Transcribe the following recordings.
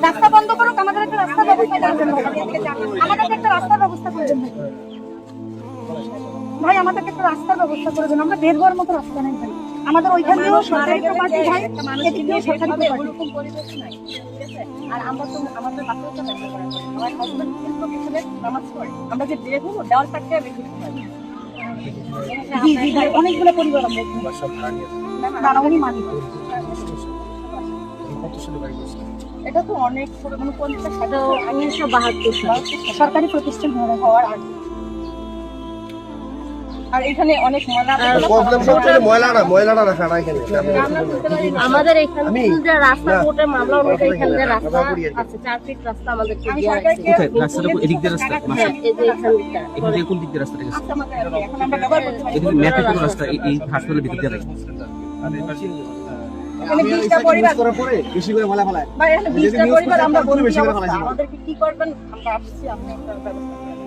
রাস্তা বন্ধ করুক, আমাদের একটা রাস্তার ব্যবস্থা করে দেন। আমাদেরকে একটা রাস্তার ব্যবস্থা করে দেন ভাই, আমাদেরকে একটা রাস্তার ব্যবস্থা করে দেন। আমরা বের হওয়ার মতো রাস্তা নেই ভাই। আমাদের ওইখান দিয়েও সরকারি প্রপার্টি ভাই, এদিক দিয়েও সরকারি প্রপার্টি। আর আমরা তো আমাদের বাচ্চারা তো ব্যবসা করে, আমার হাজবেন্ড কিন্তু পিছনে নামাজ পড়ে, আমরা যে বের হবো দেওয়াল থাকতে আমি কিছু পাই। জি জি ভাই, অনেকগুলো পরিবার আমরা না উনি মালিক। এটা তো অনেক মানে 1972 সরকারি প্রতিষ্ঠান হওয়ার আগে। আর এখানে অনেক আমাদের এখানে যে রাস্তা কোর্টের মামলা অনুযায়ী এখানে যে রাস্তা আছে 4 ফিট রাস্তা আমাদেরকে দেওয়া আছে। কোথায় রাস্তাটা এদিক দিয়ে রাস্তা? হ্যাঁ, এই যে এখানটা এখান থেকে কোন দিক দিয়ে রাস্তাটা গেছে? এখন আমরা ব্যবহার করতে পারি। এদিকে ম্যাপে কোন রাস্তা এই হাসপাতালের ভিতর দিয়ে রাখি? এখানে 20টা পরিবার করে পড়ে বেশি করে মালা ফেলায় ভাই, এখানে 20টা পরিবার আমরা বেশি করে ফেলাইছি। আমাদেরকে কি করবেন আমরা আসছি, আপনি একটা ব্যবস্থা করেন।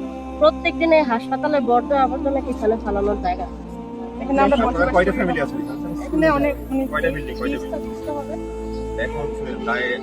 প্রত্যেক দিনে হাসপাতালে বর্জ্য আবর্জনা এখানে ফালানোর জায়গা। এখানে আমরা কয়টা ফ্যামিলি আছে? এখানে অনেক কয়টা বিল্ডিং, কয়টা বিল্ডিং? হবে। এখন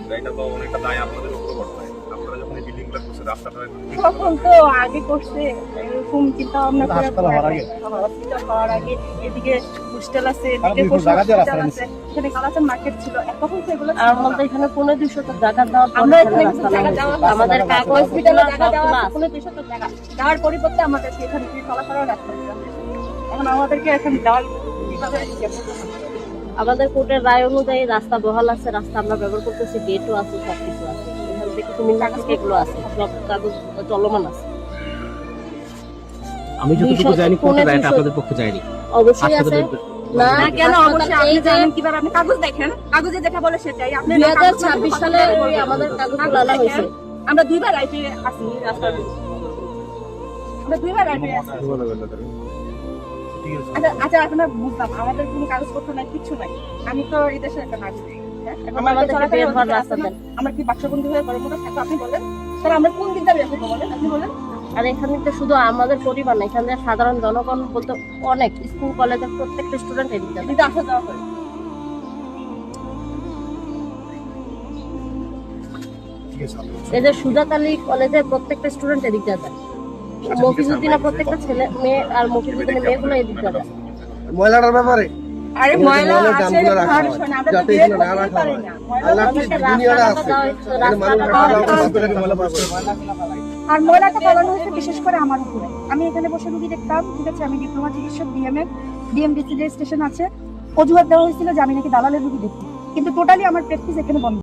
দায়টা তো অনেকটা দায় আপনাদের উপর পড়ছে। আপনারা যখন এই বিল্ডিংগুলো করছে রাস্তাটা তখন তো আগে করছে এরকম চিন্তা ভাবনা করে হসপিটাল হওয়ার আগে এদিকে হোস্টেল আছে, এদিকে হোস্টেল আছে, এখানে কালাচান মার্কেট ছিল। এখন তো এগুলো আর আমাদের এখানে 1500 জায়গা দেওয়ার পর আমরা এখানে জায়গা দেওয়া আমাদের কাগজ হসপিটালে জায়গা দেওয়া আছে 1500 জায়গা দেওয়ার পরিবর্তে আমাদের এখানে কি চলাফেরাও রাখতে হবে। এখন আমাদেরকে এখন দেওয়াল কিভাবে আমাদের কোর্টের রায় অনুযায়ী রাস্তা বহাল আছে, রাস্তা আমরা ব্যবহার করতেছি, গেটও আছে, সবকিছু আছে। এখান থেকে কুমিল্লা থেকে এগুলো আছে, সব কাগজ চলমান আছে। আমি যতটুকু জানি কোর্টের রায়টা আপনাদের পক্ষে যায়নি। অবশ্যই আছে না, কেন অবশ্যই আপনি জানেন কিভাবে? আপনি কাগজ দেখেন, কাগজে যেটা বলে সেটাই। আপনি 2026 সালে আমাদের কাগজ আনা হয়েছে। আমরা দুইবার আইপি আসি রাস্তা দিয়ে, আমরা দুইবার আইপি আসি। আচ্ছা আপনার বুঝলাম, আমাদের কোনো কাগজপত্র নাই, কিছু নাই। আমি তো এই দেশের একটা নাগরিক, আমরা কি বাক্সবন্দি হয়ে ঘরের মধ্যে থাকবো? আপনি বলেন স্যার, আমরা কোন দিক দিয়ে যাবো বলেন, আপনি বলেন। আর এখানে তো শুধু আমাদের পরিবার না, এখানে সাধারণ জনগণ বলতে অনেক স্কুল কলেজের প্রত্যেকটা স্টুডেন্ট এদিক যাবে, দিতে আসা যাওয়া করে। এই যে সুজাত আলী কলেজের প্রত্যেকটা স্টুডেন্ট এদিক যাবে, মফিজুদ্দিনা প্রত্যেকটা ছেলে মেয়ে আর মফিজুদ্দিনের মেয়েগুলো এদিক যাবে। ময়লাটার ব্যাপারে আরে ময়লা আছে ঘর শোনা, আমরা তো বের করতে পারি না। আর ময়লাটা ফেলানো হয়েছে বিশেষ করে আমার উপরে। আমি এখানে বসে রুগী দেখতাম, ঠিক আছে, আমি ডিপ্লোমা চিকিৎসক, ডিএমডিসি যে স্টেশন আছে, অজুহাত দেওয়া হয়েছিল যে আমি নাকি দালালের রুগী দেখি, কিন্তু টোটালি আমার প্র্যাকটিস এখানে বন্ধ।